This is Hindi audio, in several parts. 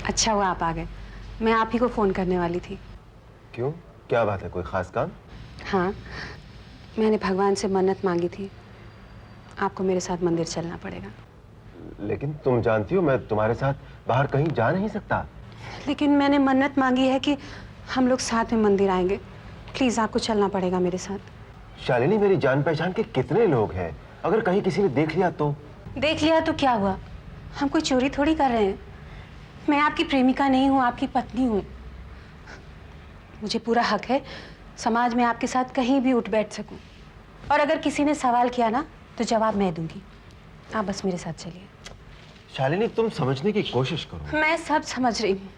अच्छा हुआ आप आ गए। मैं आप ही को फोन करने वाली थी। क्यों, क्या बात है, कोई खास काम? हाँ, मैंने भगवान से मन्नत मांगी थी, आपको मेरे साथ मंदिर चलना पड़ेगा। लेकिन तुम जानती हो मैं तुम्हारे साथ बाहर कहीं जा नहीं सकता। लेकिन मैंने मन्नत मांगी है कि हम लोग साथ में मंदिर आएंगे। प्लीज आपको चलना पड़ेगा मेरे साथ। शालिनी, मेरी जान पहचान के कितने लोग हैं, अगर कहीं किसी ने देख लिया तो? देख लिया तो क्या हुआ, हम कोई चोरी थोड़ी कर रहे हैं। मैं आपकी प्रेमिका नहीं हूँ, आपकी पत्नी हूँ। मुझे पूरा हक है समाज में आपके साथ कहीं भी उठ बैठ सकूं। और अगर किसी ने सवाल किया ना तो जवाब मैं दूंगी। आप बस मेरे साथ चलिए। शालिनी, तुम समझने की कोशिश करो। मैं सब समझ रही हूँ,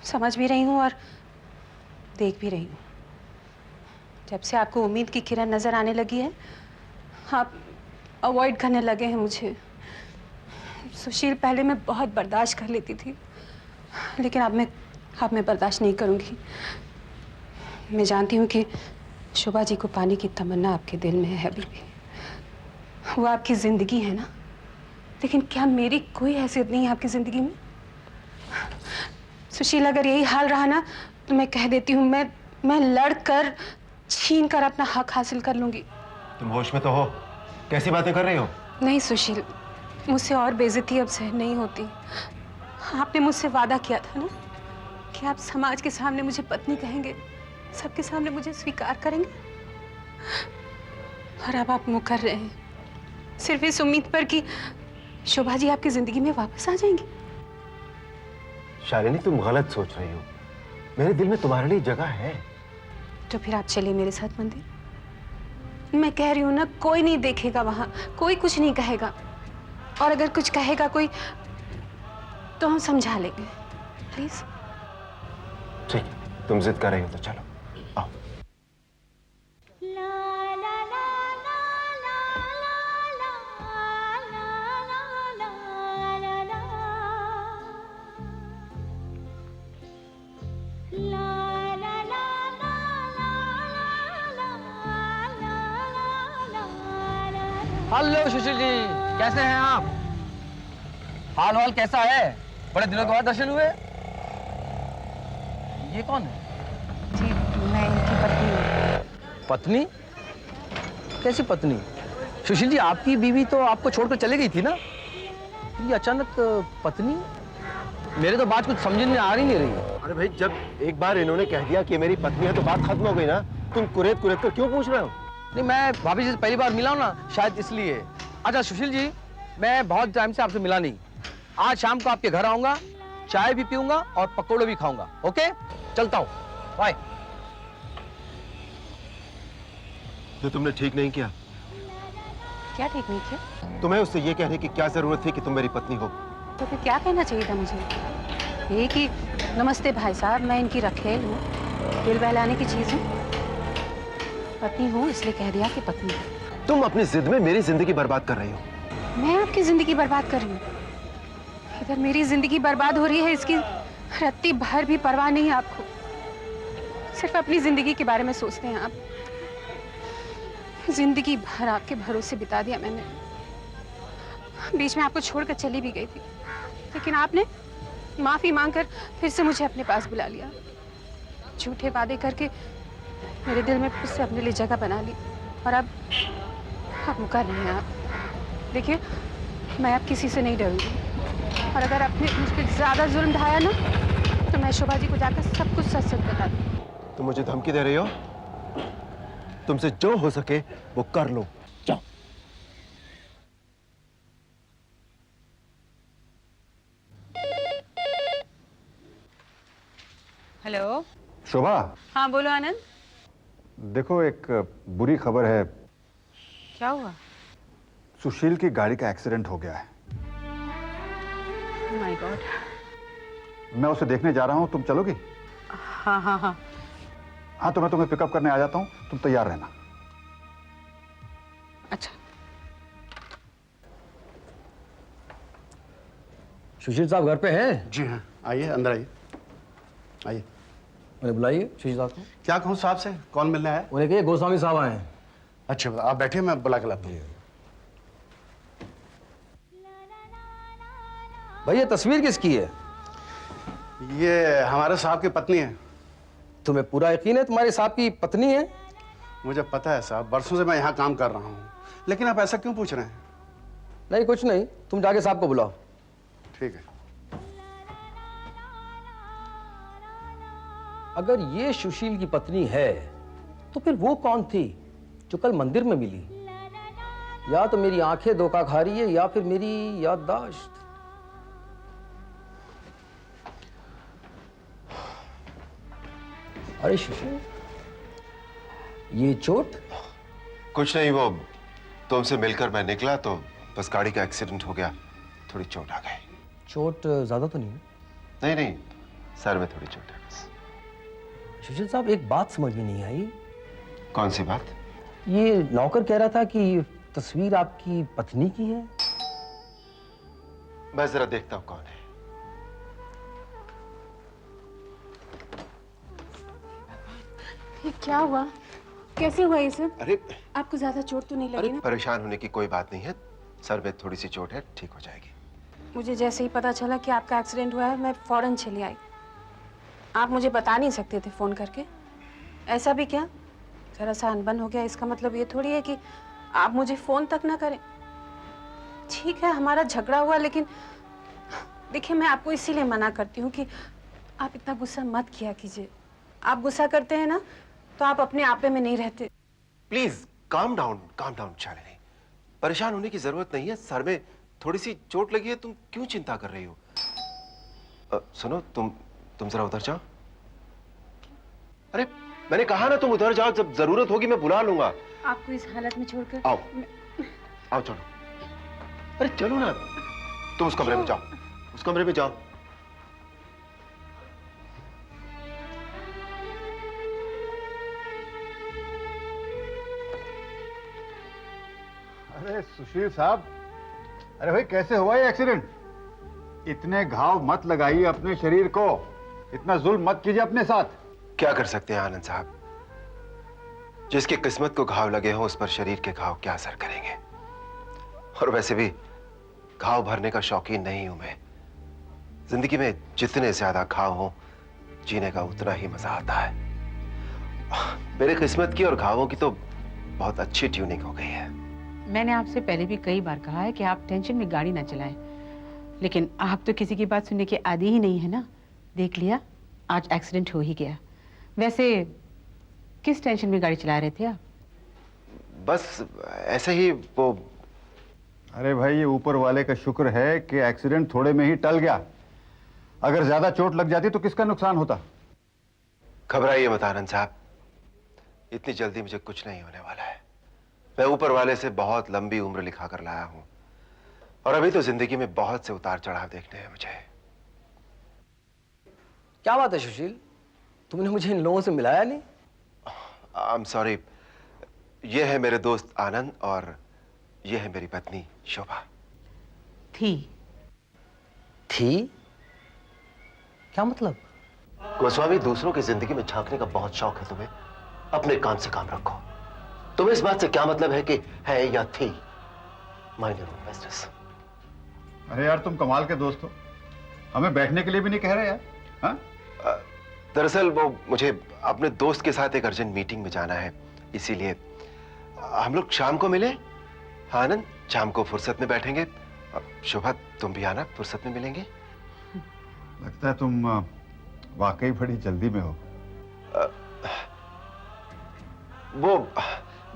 समझ भी रही हूँ और देख भी रही हूँ। जब से आपको उम्मीद की किरण नजर आने लगी है, आप अवॉइड करने लगे हैं मुझे। सुशील, पहले मैं बहुत बर्दाश्त कर लेती थी, लेकिन अब मैं बर्दाश्त नहीं करूंगी। मैं जानती हूँ कि शोभा जी को पाने की तमन्ना आपके दिल में है अभी भी। वो आपकी जिंदगी है ना, लेकिन क्या मेरी कोई हैसियत नहीं है आपकी जिंदगी में? सुशील, अगर यही हाल रहा ना तो मैं कह देती हूँ, मैं लड़कर छीन कर अपना हक हासिल कर लूंगी। तुम होश में तो हो? कैसी बातें कर रही हो? नहीं सुशील, मुझसे और बेइज्जती अब सहन नहीं होती। आपने मुझसे वादा किया था ना कि आप समाज के सामने मुझे पत्नी कहेंगे, सबके सामने मुझे स्वीकार करेंगे। और अब आप मुकर रहे हैं सिर्फ इस उम्मीद पर कि शोभा जी आपकी जिंदगी में वापस आ जाएंगी। शालिनी, तुम गलत सोच रही हो। मेरे दिल में तुम्हारे लिए जगह है। तो फिर आप चलिए मेरे साथ मंदिर। मैं कह रही हूं ना, कोई नहीं देखेगा वहां, कोई कुछ नहीं कहेगा। और अगर कुछ कहेगा कोई तो हम समझा लेंगे। प्लीज। ठीक, तुम जिद कर रही हो तो चलो, आओ। हेलो सुशील जी, कैसे हैं आप? हाल वाल कैसा है? बड़े दिनों के बाद दर्शन हुए। ये कौन है? जी, मैं इनकी पत्नी हूँ। पत्नी? कैसी पत्नी? सुशील जी, आपकी बीवी तो आपको छोड़कर चली गई थी ना? ये अचानक पत्नी? मेरे तो बात कुछ समझ में आ रही नहीं रही। अरे भाई, जब एक बार इन्होंने कह दिया कि मेरी पत्नी है तो बात खत्म हो गई ना। तुम कुरेद कुरेद कर क्यों पूछ रहे हो? नहीं, मैं भाभी जी से पहली बार मिला हूं ना, शायद इसलिए। अच्छा सुशील जी, मैं बहुत टाइम से आपसे मिला नहीं। आज शाम को आपके घर आऊंगा, चाय भी पीऊंगा और पकोड़े भी खाऊंगा। ओके, चलता हूं, बाय। तो तुमने ठीक नहीं किया। क्या ठीक नहीं किया? तुम्हें उससे ये कहने की क्या जरूरत थी कि तुम मेरी पत्नी हो? तो फिर क्या कहना चाहिए था मुझे? ये कि नमस्ते भाई साहब, मैं इनकी रखेल हूँ, दिल बहलाने की चीज हूँ। पत्नी हूँ इसलिए कह दिया कि पत्नी हूँ। तुम अपनी जिद में मेरी जिंदगी बर्बाद कर रही हो। मैं आपकी जिंदगी बर्बाद कर रही हूँ? इधर मेरी जिंदगी बर्बाद हो रही है, इसकी रत्ती भर भी परवाह नहीं है आपको। सिर्फ अपनी जिंदगी के बारे में सोचते हैं आप। जिंदगी भर आपके भरोसे बिता दिया मैंने। बीच में आपको छोड़कर चली भी गई थी, लेकिन आपने माफी मांगकर फिर से मुझे अपने पास बुला लिया। झूठे वादे करके मेरे दिल में फिर से अपने लिए जगह बना ली। और अब मुकर रहे हैं आप। देखिए, मैं अब किसी से नहीं डरूंगी। और अगर आपने मुझ पर ज्यादा जुल्म ढाया ना तो मैं शोभा जी को जाकर सब कुछ सच सच बता दूंगी। तुम मुझे धमकी दे रही हो? तुमसे जो हो सके वो कर लो। जाओ। हेलो। शोभा, हाँ बोलो आनंद। देखो एक बुरी खबर है। क्या हुआ? सुशील की गाड़ी का एक्सीडेंट हो गया है। My God. मैं उसे देखने जा रहा हूँ, तुम चलोगी? हाँ हाँ हाँ। हाँ, तो मैं तुम्हें पिकअप करने आ जाता हूँ, तुम तैयार रहना। अच्छा। सुशील साहब घर पे हैं? जी हाँ, आइए अंदर आइए। आइए। उन्हें बुलाइए सुशील साहब को। क्या कहूँ साहब से, कौन मिलने आया? उन्हें कहिए गोस्वामी साहब आए हैं। अच्छा, आप बैठिए, मैं बुला के लाता हूँ। भैया तस्वीर किसकी है? ये हमारे साहब की पत्नी है। तुम्हें पूरा यकीन है तुम्हारे साहब की पत्नी है? मुझे पता है साहब, बरसों से मैं यहाँ काम कर रहा हूँ, लेकिन आप ऐसा क्यों पूछ रहे हैं? नहीं कुछ नहीं, तुम जाके साहब को बुलाओ। ठीक है। अगर ये सुशील की पत्नी है तो फिर वो कौन थी जो कल मंदिर में मिली? या तो मेरी आंखें धोखा खा रही है या फिर मेरी याददाश्त। अरे सुशील, ये चोट? कुछ नहीं, वो तुमसे मिलकर मैं निकला तो बस गाड़ी का एक्सीडेंट हो गया, थोड़ी चोट आ गई। चोट ज्यादा तो नहीं है? नहीं नहीं, सर में थोड़ी चोट है बस। सुशील साहब, एक बात समझ में नहीं आई। कौन सी बात? ये नौकर कह रहा था कि तस्वीर आपकी पत्नी की है। मैं जरा देखता हूं कौन है। ये क्या हुआ? कैसे हुआ ये सब? अरे आपको ज्यादा चोट तो नहीं लगी अरे ना? परेशान होने की कोई बात नहीं है, सर में थोड़ी सी चोट है, ठीक हो जाएगी। मुझे जैसे ही पता चला कि आपका एक्सीडेंट हुआ है, मैं फौरन चली आई। आप मुझे बता नहीं सकते थे फोन करके? ऐसा भी क्या? जरा सा अनबन हो गया, इसका मतलब ये थोड़ी है कि आप मुझे फोन तक ना करें। ठीक है, हमारा झगड़ा हुआ, लेकिन देखिए मैं आपको इसीलिए मना करती हूँ कि आप इतना गुस्सा मत किया कीजिए। आप गुस्सा करते हैं ना तो आप अपने आपे में नहीं रहते। प्लीज काम डाउन शालिनी, परेशान होने की जरूरत नहीं है। सर में थोड़ी सी चोट लगी है, तुम क्यों चिंता कर रही हो? सुनो, तुम जरा उधर जाओ। अरे मैंने कहा ना तुम उधर जाओ, जब जरूरत होगी मैं बुला लूंगा। आपको इस हालत में छोड़कर आओ चलो। अरे चलो ना, तुम उस कमरे में जाओ, उस कमरे में जाओ। अरे सुशील साहब, अरे भाई कैसे हुआ ये एक्सीडेंट? इतने घाव मत लगाइए अपने शरीर को, इतना जुल्म मत कीजिए अपने साथ। क्या कर सकते हैं आनंद साहब, जिसकी किस्मत को घाव लगे हो उस पर शरीर के घाव क्या असर करेंगे। और वैसे भी घाव भरने का शौकीन नहीं हूं मैं। जिंदगी में जितने ज्यादा घाव हो, जीने का उतना ही मजा आता है। मेरे किस्मत की और घावों की तो बहुत अच्छी ट्यूनिंग हो गई है। मैंने आपसे पहले भी कई बार कहा है कि आप टेंशन में गाड़ी ना चलाएं, लेकिन आप तो किसी की बात सुनने के आदी ही नहीं है ना। देख लिया, आज एक्सीडेंट हो ही गया। वैसे किस टेंशन में गाड़ी चला रहे थे आप? बस ऐसे ही वो। अरे भाई, ये ऊपर वाले का शुक्र है कि एक्सीडेंट थोड़े में ही टल गया। अगर ज्यादा चोट लग जाती तो किसका नुकसान होता? घबराइए मत आनंद साहब, इतनी जल्दी मुझे कुछ नहीं होने वाला है। मैं ऊपर वाले से बहुत लंबी उम्र लिखा कर लाया हूं, और अभी तो जिंदगी में बहुत से उतार चढ़ाव देखने हैं मुझे। क्या बात है सुशील, तुमने मुझे इन लोगों से मिलाया नहीं? आई एम सॉरी, ये है मेरे दोस्त आनंद और ये है मेरी पत्नी शोभा। थी? क्या मतलब? गोस्वामी, दूसरों की जिंदगी में झांकने का बहुत शौक है तुम्हें, अपने काम से काम रखो। तुम्हें इस बात से क्या मतलब है कि है या थी? Mind your own business. अरे यार, तुम कमाल के दोस्त हो, हमें बैठने के लिए भी नहीं कह रहे यार। हाँ? दरअसल वो मुझे अपने दोस्त के साथ एक अर्जेंट मीटिंग में जाना है, इसीलिए हम लोग शाम को मिले। आनंद, शाम को फुर्सत में बैठेंगे। शोभा, तुम भी आना, फुर्सत में मिलेंगे। लगता है तुम वाकई बड़ी जल्दी में हो। वो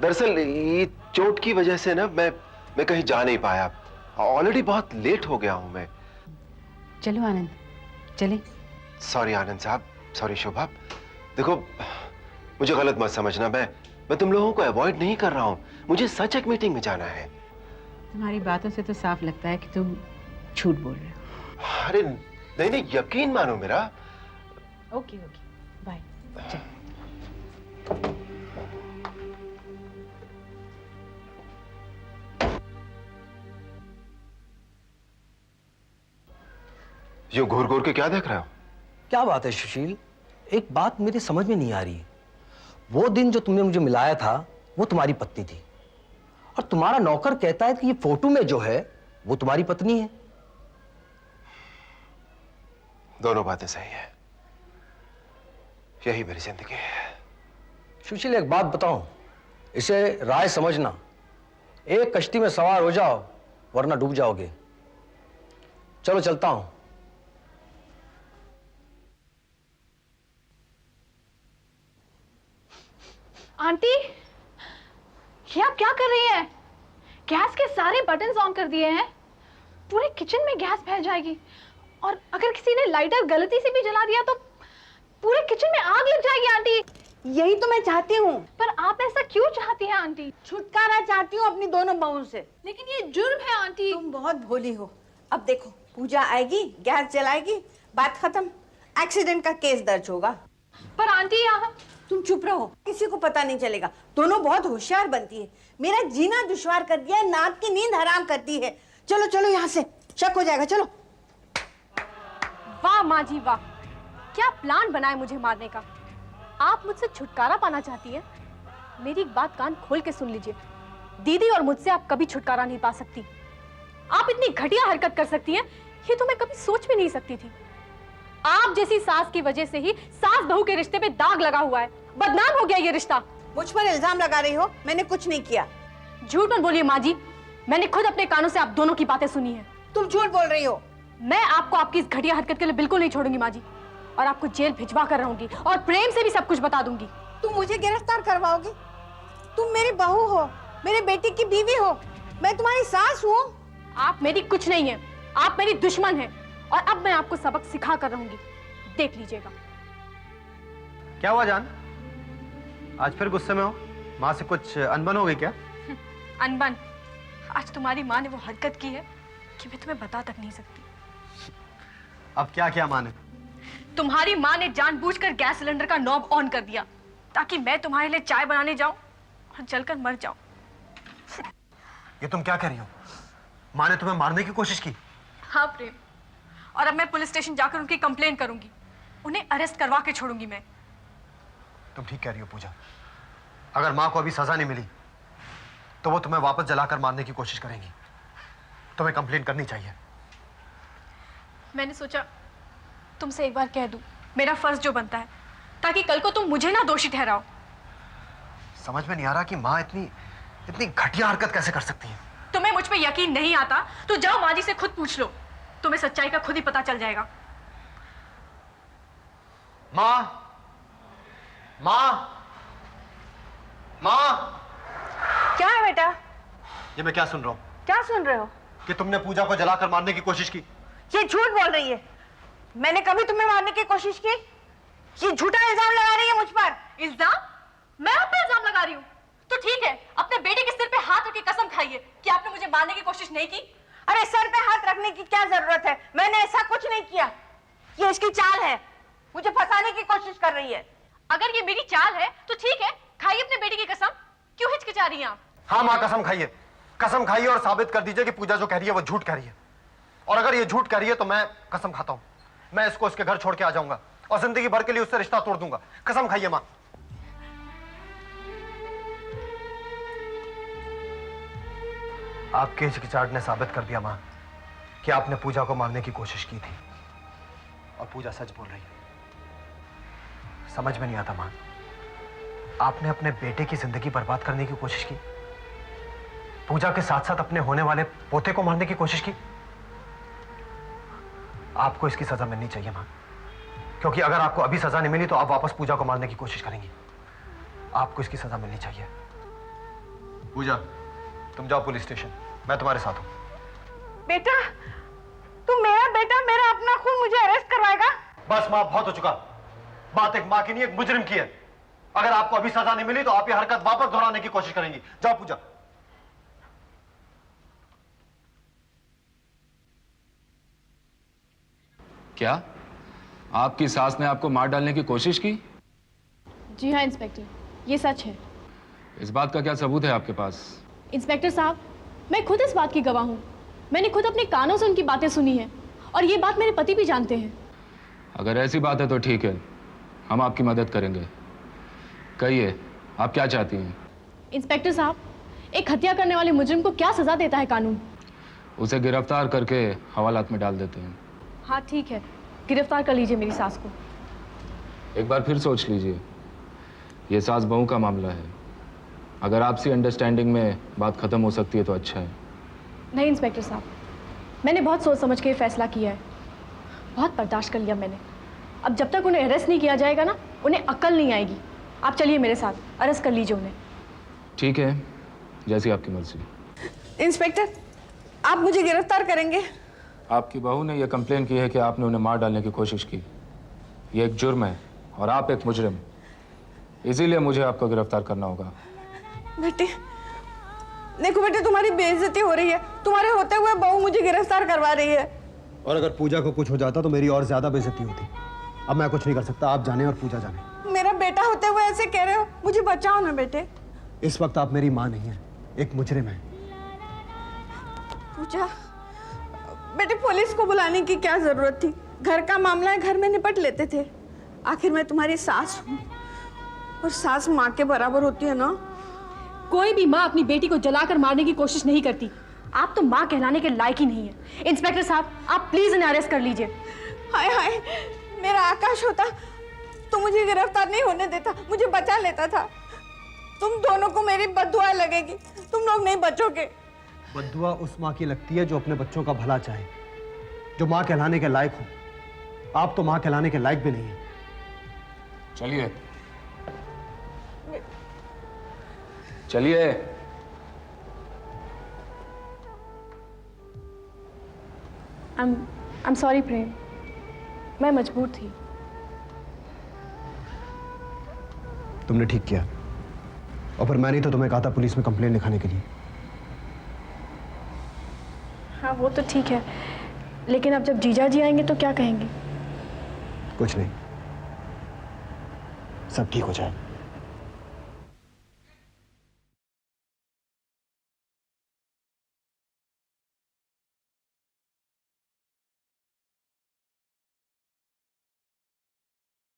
दरअसल ये चोट की वजह से ना मैं कहीं जा नहीं पाया। ऑलरेडी बहुत लेट हो गया हूं मैं। चलो आनंद, चले। सॉरी आनंद साहब, सॉरी शोभा। देखो, मुझे गलत मत समझना, मैं तुम लोगों को अवॉइड नहीं कर रहा हूं। मुझे सच एक मीटिंग में जाना है। तुम्हारी बातों से तो साफ लगता है कि तुम झूठ बोल रहे हो। अरे नहीं नहीं, यकीन मानो मेरा। Okay, bye. चल। यूं घूर घूर के क्या देख रहे हो? क्या बात है सुशील, एक बात मेरी समझ में नहीं आ रही है। वो दिन जो तुमने मुझे मिलाया था वो तुम्हारी पत्नी थी, और तुम्हारा नौकर कहता है कि ये फोटो में जो है वो तुम्हारी पत्नी है। दोनों बातें सही है। यही मेरी जिंदगी है। सुशील, एक बात बताऊं, इसे राय समझना। एक कश्ती में सवार हो जाओ वरना डूब जाओगे। चलो चलता हूं। आंटी, ये आप क्या कर रही हैं? गैस के सारे बटन्स ऑन कर दिए हैं। पूरे किचन में गैस फैल जाएगी और अगर किसी ने लाइटर गलती से भी जला दिया तो पूरे किचन में आग लग जाएगी आंटी। यही तो मैं चाहती हूँ। पर आप ऐसा क्यों चाहती हैं आंटी? छुटकारा चाहती हूँ अपनी दोनों बहुओं से। लेकिन ये जुर्म है आंटी। तुम बहुत भोली हो। अब देखो, पूजा आएगी, गैस जलाएगी, बात खत्म, एक्सीडेंट का केस दर्ज होगा। पर आंटी यहाँ तुम चुप रहो, किसी को पता नहीं चलेगा। दोनों बहुत होशियार बनती है। मेरा जीना दुश्वार कर दिया है, नाक की नींद हराम करती है। चलो चलो यहाँ से, शक हो जाएगा। चलो। वाह माँ जी वाह, क्या प्लान बनाए मुझे मारने का। आप मुझसे छुटकारा पाना चाहती हैं? मेरी एक बात कान खोल के सुन लीजिए, दीदी और मुझसे आप कभी छुटकारा नहीं पा सकती। आप इतनी घटिया हरकत कर सकती हैं, ये तो मैं कभी सोच भी नहीं सकती थी। आप जैसी सास की वजह से ही सास बहू के रिश्ते पे दाग लगा हुआ है, बदनाम हो गया ये रिश्ता। मुझ पर इल्जाम लगा रही हो? मैंने कुछ नहीं किया। झूठ मत बोलिए माँ जी, मैंने खुद अपने कानों से आप दोनों की बातें सुनी है। तुम झूठ बोल रही हो। मैं आपको आपकी इस घटिया हरकत के लिए बिल्कुल नहीं छोड़ूंगी माँ जी, और आपको जेल भिजवा कर रहूंगी और प्रेम से भी सब कुछ बता दूंगी। तुम मुझे गिरफ्तार करवाओगी? तुम मेरी बहू हो, मेरे बेटे की बीवी हो, मैं तुम्हारी सास हूँ। आप मेरी कुछ नहीं है, आप मेरी दुश्मन हैं, और अब मैं आपको सबक सिखा कर रहूंगी, देख लीजिएगा। क्या हुआ जान, आज फिर गुस्से में हो? माँ से कुछ अनबन हो गई क्या? अनबन? आज तुम्हारी माँ ने वो हरकत की है कि मैं तुम्हें बता तक नहीं सकती। अब क्या क्या माँ ने? तुम्हारी माँ ने जानबूझकर गैस सिलेंडर का नॉब ऑन कर दिया ताकि मैं तुम्हारे लिए चाय बनाने जाऊं और जलकर मर जाऊं। ये तुम क्या कर रही हो? माँ ने तुम्हें मारने की कोशिश की? हाँ प्रेम, और अब मैं पुलिस स्टेशन जाकर उनकी कंप्लेन करूंगी, उन्हें अरेस्ट करवा के छोड़ूंगी मैं। तुम ठीक कह रही हो पूजा। अगर माँ को अभी सजा नहीं मिली तो वो तुम्हें वापस जलाकर मारने की कोशिश करेंगी। तुम्हें कंप्लेन करनी चाहिए। मैंने सोचा तुमसे एक बार कह दूं, मेरा फर्ज जो बनता है, ताकि कल को तुम मुझे ना दोषी ठहराओ। समझ में नहीं आ रहा कि माँ इतनी घटिया हरकत कैसे कर सकती है। तुम्हें मुझ पे यकीन नहीं आता तो जाओ माँ जी से खुद पूछ लो, तुम्हें सच्चाई का खुद ही पता चल जाएगा। माँ, माँ, माँ। क्या है बेटा? ये मैं क्या सुन रहा हूँ? क्या सुन रहे हो? कि तुमने पूजा को जलाकर मारने की कोशिश की। ये झूठ बोल रही है। मैंने कभी तुम्हें मारने की कोशिश की? ये झूठा इल्जाम लगा रही है मुझ पर। इल्जाम? मैं आप पे इल्जाम लगा रही हूँ? तो ठीक है, अपने बेटे के सिर पे हाथ रख के कसम खाइए कि आपने मुझे मारने की कोशिश नहीं की। अरे सर पे हाथ रखने की क्या जरूरत है? मैंने ऐसा कुछ नहीं किया। ये इसकी चाल है, मुझे फंसाने की कोशिश कर रही है। अगर ये मेरी चाल है तो ठीक है, खाइए अपने बेटे की कसम। क्यों हिचकिचा रही हैं आप? हाँ माँ, कसम खाइए, कसम खाइए और साबित कर दीजिए कि पूजा जो कह रही है वो झूठ कह रही है। और अगर ये झूठ कह रही है तो मैं कसम खाता हूँ, मैं इसको उसके घर छोड़ के आ जाऊंगा और जिंदगी भर के लिए उससे रिश्ता तोड़ दूंगा। कसम खाइए माँ। आपके हिचकिचाहट ने साबित कर दिया माँ कि आपने पूजा को मारने की कोशिश की थी और पूजा सच बोल रही है। समझ में नहीं आता माँ, आपने अपने बेटे की जिंदगी बर्बाद करने की कोशिश की, पूजा के साथ साथ अपने होने वाले पोते को मारने की कोशिश की। आपको इसकी सजा मिलनी चाहिए मां, क्योंकि अगर आपको अभी सजा नहीं मिली तो आप वापस पूजा को मारने की कोशिश करेंगी। आपको इसकी सजा मिलनी चाहिए। पूजा, तुम जाओ पुलिस स्टेशन, मैं तुम्हारे साथ हूं। बेटा, तू मेरा बेटा, मेरा अपना खून, मुझे अरेस्ट करवाएगा? बस मां, बहुत हो चुका। बात एक मां की नहीं, एक मुजरिम की है। अगर आपको अभी सजा नहीं मिली तो आप ये हरकत वापस दोहराने की कोशिश करेंगी। जाओ पूजा। क्या आपकी सास ने आपको मार डालने की कोशिश की? जी हाँ इंस्पेक्टर, ये सच है। इस बात का क्या सबूत है आपके पास? इंस्पेक्टर साहब, मैं खुद इस बात की गवाह हूँ। मैंने खुद अपने कानों से उनकी बातें सुनी हैं और ये बात मेरे पति भी जानते हैं। अगर ऐसी बात है तो ठीक है, हम आपकी मदद करेंगे। कहिए, आप क्या चाहती हैं? इंस्पेक्टर साहब, एक हत्या करने वाले मुजरिम को क्या सजा देता है कानून? उसे गिरफ्तार करके हवालात में डाल देते हैं। हाँ ठीक है, गिरफ्तार कर लीजिए मेरी सास को। एक बार फिर सोच लीजिए, ये सास बहू का मामला है। अगर आपसी अंडरस्टैंडिंग में बात खत्म हो सकती है तो अच्छा है। नहीं इंस्पेक्टर साहब, मैंने बहुत सोच समझ के ये फैसला किया है। बहुत बर्दाश्त कर लिया मैंने। अब जब तक उन्हें अरेस्ट नहीं किया जाएगा ना, उन्हें अक्ल नहीं आएगी। आप चलिए मेरे साथ, अरेस्ट कर लीजिए उन्हें। ठीक है, जैसी आपकी मर्जी। इंस्पेक्टर, आप मुझे गिरफ्तार करेंगे? आपकी बहू ने यह कंप्लेन की है कि आपने उन्हें मार डालने की कोशिश की। यह एक जुर्म है और आप एक मुजरिम, इसीलिए मुझे आपको गिरफ्तार करना होगा। बेटे, देखो बेटे, तुम्हारी बेइज्जती हो रही है। तुम्हारे होते हुए बहू मुझे गिरफ्तार करवा रही है। और अगर पूजा को कुछ हो जाता तो मेरी और ज्यादा बेइज्जती होती। अब मैं कुछ नहीं कर सकता, आप जाने और पूजा जाने। मेरा बेटा होते हुए ऐसे कह रहे हो? मुझे बचाओ ना बेटे। इस वक्त आप मेरी माँ नहीं है, एक मुजरिम है। पूजा, बेटे पुलिस को बुलाने की क्या जरूरत थी? घर का मामला है, घर में निपट लेते थे। आखिर मैं तुम्हारी सास हूँ और सास माँ के बराबर होती है ना। कोई भी माँ अपनी बेटी को जलाकर मारने की कोशिश नहीं करती। आप तो माँ कहलाने के लायक ही नहीं है। इंस्पेक्टर साहब, आप प्लीज इन्हें अरेस्ट कर लीजिए। हाय हाय, मेरा आकाश होता तो मुझे गिरफ्तार नहीं होने देता, मुझे बचा लेता था। तुम दोनों को मेरी बद्दुआ लगेगी, तुम लोग नहीं बचोगे। बद्दुआ उस माँ की लगती है जो अपने बच्चों का भला चाहे, जो माँ कहलाने के लायक हो। आप तो माँ कहलाने के लायक भी नहीं है। चलिए चलिए। I'm sorry प्रेम, मैं मजबूर थी। तुमने ठीक किया, और फिर मैंने तो तुम्हें कहा था पुलिस में कंप्लेंट लिखाने के लिए। हाँ वो तो ठीक है, लेकिन अब जब जीजा जी आएंगे तो क्या कहेंगे? कुछ नहीं, सब ठीक हो जाए।